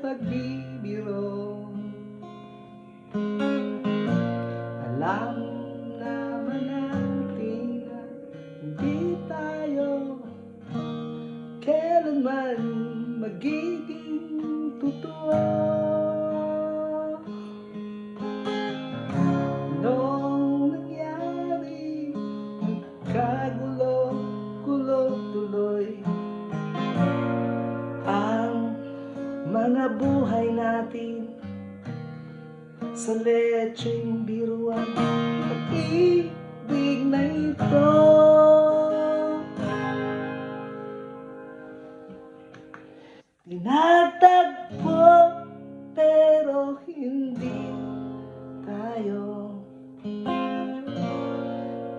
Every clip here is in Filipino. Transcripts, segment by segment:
pagbibiro. Alam naman natin na hindi tayo kailanman magiging totoo. Noong nangyari, nagkagulo-gulo tuloy ang mga buhay natin sa letseng biruan. Pag-ibig na ito, tinatagpo pero hindi tayo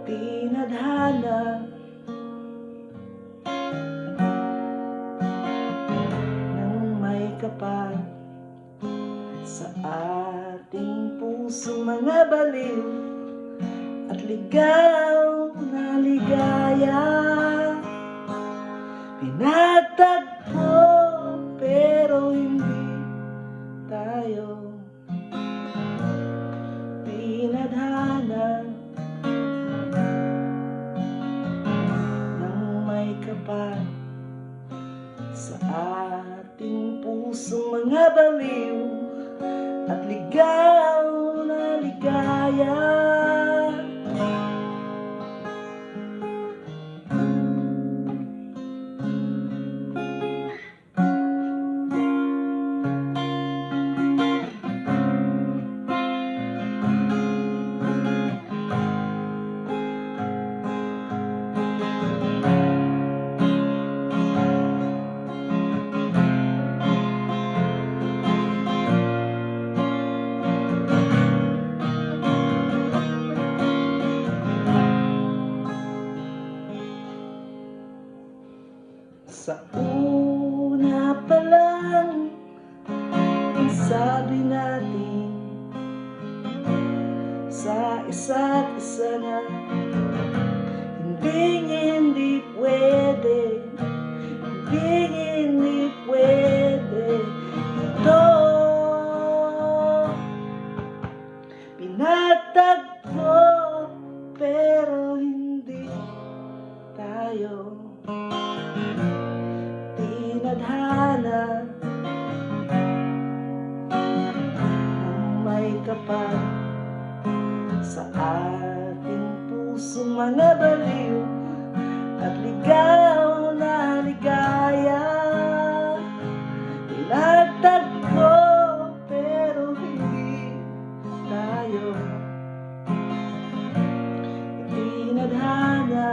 tinadhana ng may kapal sa ating puso, mga baliw at ligaw na ligaya. Tinatagpo pero hindi tayo tinadhana ng may kapal sa ating puso, mga baliw at ligaw na ligaya. Sa una pa lang, ang sabi natin sa isa't isa na hindi pwede, hindi pwede ito. Pinatagpo pero hindi tayo tinadhana ng may kapal sa ating puso, mga baliw at ligaw na ligaya. Tinatagpo pero hindi tayo tinadhana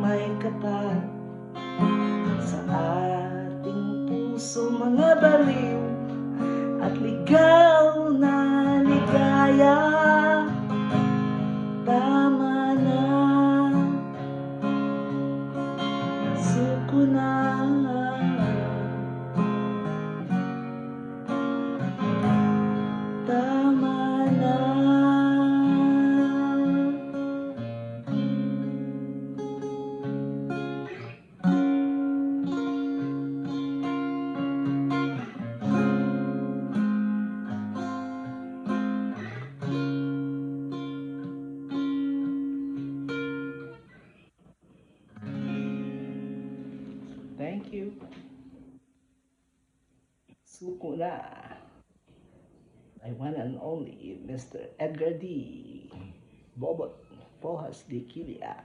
may kapal sa ating puso, mga baliw at ligaw na ligaya. Tama na, suko na, tama na. Thank you. Suko na. I one and only Mr. Edgar D. Bobot Pohas de Kilia.